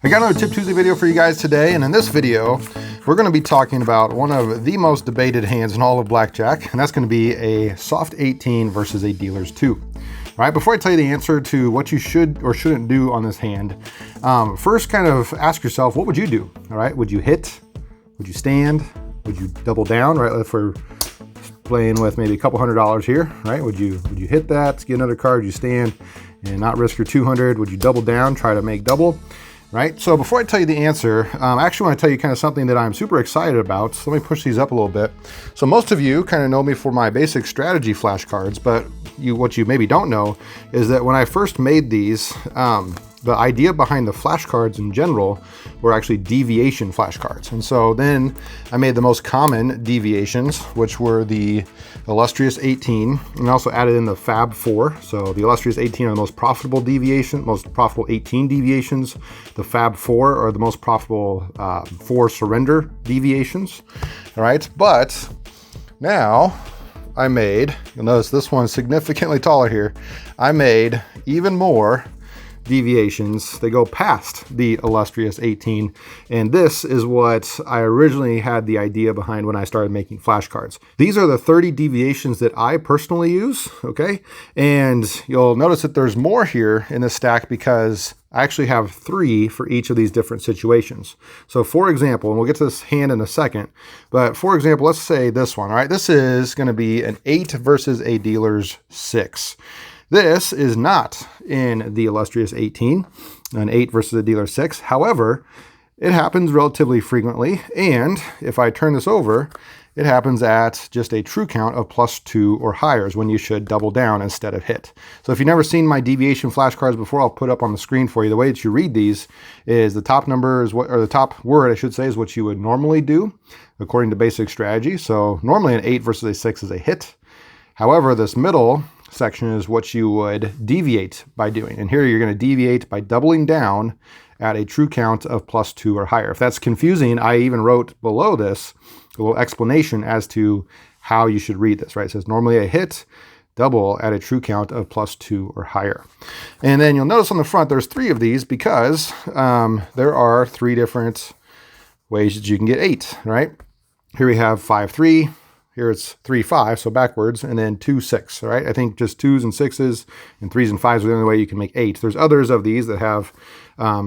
I got another Tip Tuesday video for you guys today, and in this video, we're going to be talking about one of the most debated hands in all of Blackjack, and that's going to be a soft 18 versus a dealer's 2. All right, before I tell you the answer to what you should or shouldn't do on this hand, first kind of ask yourself, what would you do? All right, would you hit? Would you stand? Would you double down? Right, if we're playing with maybe a couple $100 here, right? Would you hit that, get another card, you stand and not risk your 200? Would you double down, try to make double? Right, so before I tell you the answer, I actually want to tell you kind of something that I'm super excited about. So let me push these up a little bit. So most of you kind of know me for my basic strategy flashcards, but what you maybe don't know is that when I first made these, the idea behind the flashcards in general were actually deviation flashcards. And so then I made the most common deviations, which were the illustrious 18, and I also added in the Fab 4. So the illustrious 18 are the most profitable deviation, most profitable 18 deviations. The Fab 4 are the most profitable 4 surrender deviations. All right, but now I made, you'll notice this one's significantly taller here. I made even more deviations. They go past the illustrious 18, and this is what I originally had the idea behind when I started making flashcards. These are the 30 deviations that I personally use, okay? And you'll notice that there's more here in this stack because I actually have 3 for each of these different situations. So for example, and we'll get to this hand in a second, but for example, let's say this one, all right? This is going to be an 8 versus a dealer's 6. This is not in the illustrious 18, an 8 versus a dealer 6. However, it happens relatively frequently. And if I turn this over, it happens at just a true count of +2 or higher is when you should double down instead of hit. So if you've never seen my deviation flashcards before, I'll put up on the screen for you. The way that you read these is the top number is what, or the top word, I should say, is what you would normally do according to basic strategy. So normally an 8 versus a 6 is a hit. However, this middle section is what you would deviate by doing. And here you're going to deviate by doubling down at a true count of +2 or higher. If that's confusing, I even wrote below this a little explanation as to how you should read this, right? It says normally a hit, double at a true count of +2 or higher. And then you'll notice on the front there's 3 of these because there are 3 different ways that you can get 8, right? Here we have 5-3. Here it's 3-5, so backwards, and then 2-6, all right? I think just 2s and 6s and 3s and 5s are the only way you can make 8. There's others of these that have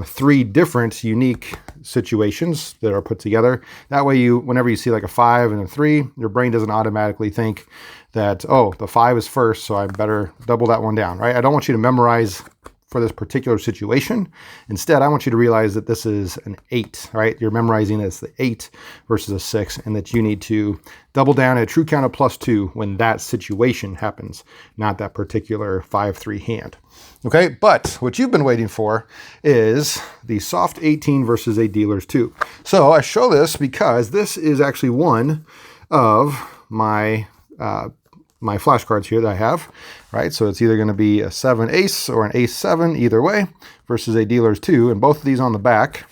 3 different unique situations that are put together. That way whenever you see like a 5 and a 3, your brain doesn't automatically think that, oh, the 5 is first, so I better double that one down, right? I don't want you to memorize for this particular situation. Instead, I want you to realize that this is an 8, right? You're memorizing it's the 8 versus a 6, and that you need to double down at a true count of +2 when that situation happens, not that particular 5-3 hand. Okay, but what you've been waiting for is the soft 18 versus a dealer's 2. So I show this because this is actually one of my my flashcards here that I have, right? So it's either going to be a 7 ace or an ace 7, either way, versus a dealer's 2. And both of these on the back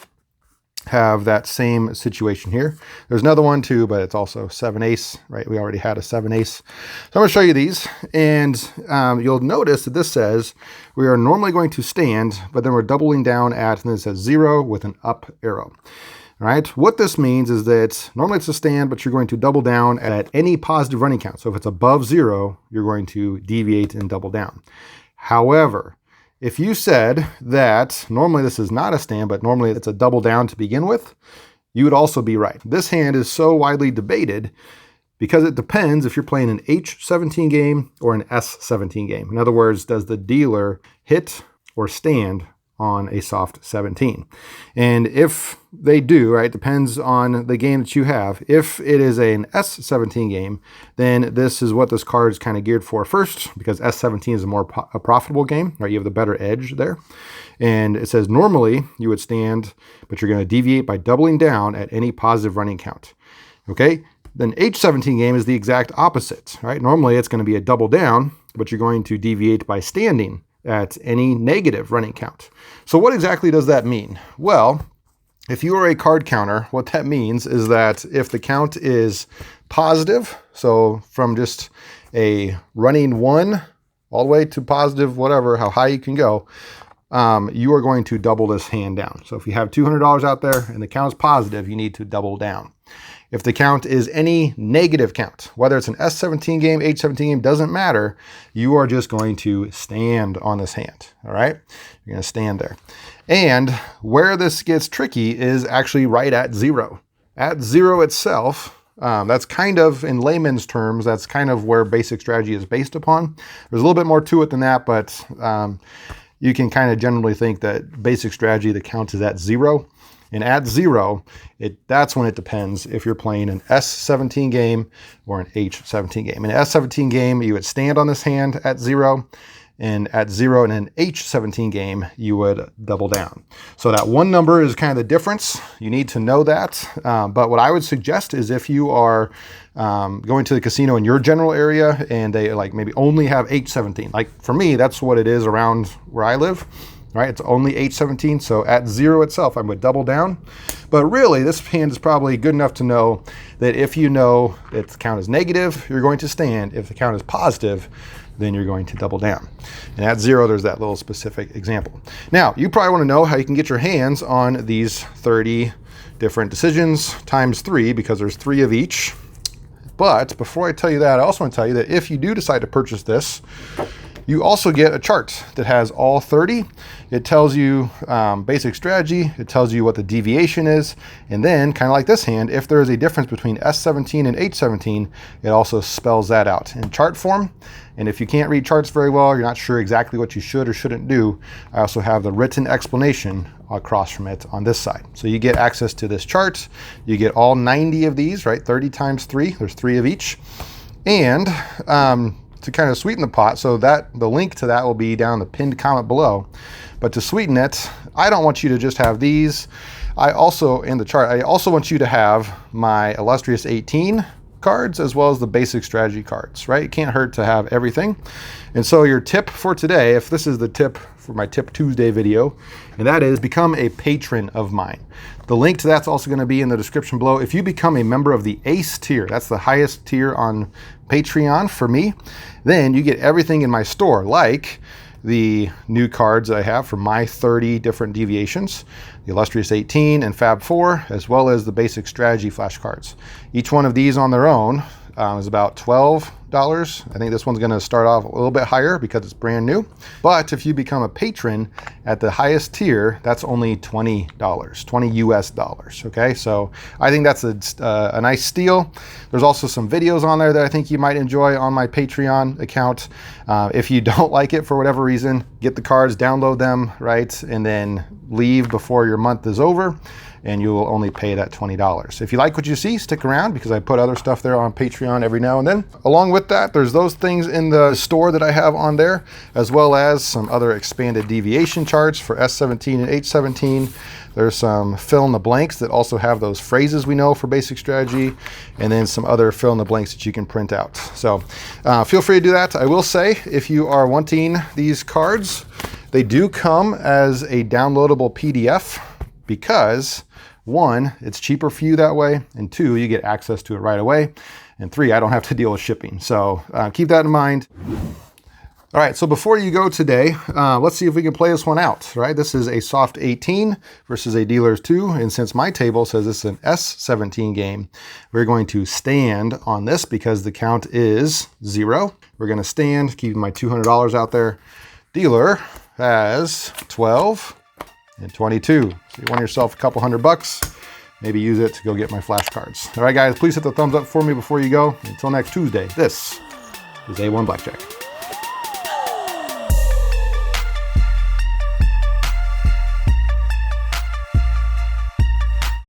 have that same situation here. There's another one too, but it's also 7 ace, right? We already had a 7 ace. So I'm going to show you these, and you'll notice that this says we are normally going to stand, but then we're doubling down at, and then it says 0 with an up arrow. All right, what this means is that normally it's a stand, but you're going to double down at any positive running count. So if it's above 0, you're going to deviate and double down. However, if you said that normally this is not a stand, but normally it's a double down to begin with, you would also be right. This hand is so widely debated because it depends if you're playing an H17 game or an S17 game. In other words, does the dealer hit or stand on a soft 17? And if they do, right, depends on the game that you have. If it is an S17 game, then this is what this card is kind of geared for first, because S17 is a profitable game, right? You have the better edge there. And it says normally you would stand, but you're going to deviate by doubling down at any positive running count. Okay? Then H17 game is the exact opposite, right? Normally it's going to be a double down, but you're going to deviate by standing at any negative running count. So what exactly does that mean? Well, if you are a card counter, what that means is that if the count is positive, so from just a running 1 all the way to positive, whatever, how high you can go, you are going to double this hand down. So if you have $200 out there and the count is positive, you need to double down. If the count is any negative count, whether it's an S17 game, H17 game, doesn't matter, you are just going to stand on this hand, all right? You're gonna stand there. And where this gets tricky is actually right at zero. At zero itself, that's kind of, in layman's terms, that's kind of where basic strategy is based upon. There's a little bit more to it than that, but you can kind of generally think that basic strategy, the count is at zero. And at zero, that's when it depends if you're playing an S17 game or an H17 game. In an S17 game, you would stand on this hand at zero, and at zero in an H17 game, you would double down. So that one number is kind of the difference. You need to know that. But what I would suggest is if you are going to the casino in your general area and they like maybe only have H17, like for me, that's what it is around where I live. Right, it's only H17, so at zero itself, I would double down. But really, this hand is probably good enough to know that if you know that the count is negative, you're going to stand. If the count is positive, then you're going to double down. And at zero, there's that little specific example. Now, you probably want to know how you can get your hands on these 30 different decisions times 3, because there's 3 of each. But before I tell you that, I also want to tell you that if you do decide to purchase this, you also get a chart that has all 30. It tells you basic strategy, it tells you what the deviation is, and then, kind of like this hand, if there is a difference between S17 and H17, it also spells that out in chart form. And if you can't read charts very well, you're not sure exactly what you should or shouldn't do, I also have the written explanation across from it on this side. So you get access to this chart, you get all 90 of these, right? 30 times 3, there's 3 of each. And to kind of sweeten the pot, so that the link to that will be down in the pinned comment below. But to sweeten it, I don't want you to just have these. I also, in the chart, I also want you to have my illustrious 18 cards as well as the basic strategy cards, right? It can't hurt to have everything. And so your tip for today, if this is the tip for my Tip Tuesday video, and that is become a patron of mine. The link to that's also going to be in the description below. If you become a member of the Ace tier, that's the highest tier on Patreon for me, then you get everything in my store, like the new cards that I have for my 30 different deviations, the Illustrious 18 and Fab 4, as well as the basic strategy flashcards. Each one of these on their own is about $12. I think this one's going to start off a little bit higher because it's brand new. But if you become a patron at the highest tier, that's only $20, 20 US dollars. Okay, so I think that's a nice steal. There's also some videos on there that I think you might enjoy on my Patreon account. If you don't like it for whatever reason, get the cards, download them, right, and then leave before your month is over, and you will only pay that $20. If you like what you see, stick around because I put other stuff there on Patreon every now and then. Along with that, there's those things in the store that I have on there, as well as some other expanded deviation charts for S17 and H17. There's some fill in the blanks that also have those phrases we know for basic strategy, and then some other fill in the blanks that you can print out. So feel free to do that. I will say, if you are wanting these cards, they do come as a downloadable PDF because 1, it's cheaper for you that way, and 2, you get access to it right away, and 3, I don't have to deal with shipping. So keep that in mind. All right, so before you go today, let's see if we can play this one out, right? This is a soft 18 versus a dealer's 2, and since my table says this is an S17 game, we're going to stand on this because the count is 0. We're gonna stand, keeping my $200 out there. Dealer has 12 and 22. So you want yourself a couple $100, maybe use it to go get my flashcards. All right, guys, please hit the thumbs up for me before you go. Until next Tuesday, this is A1 Blackjack.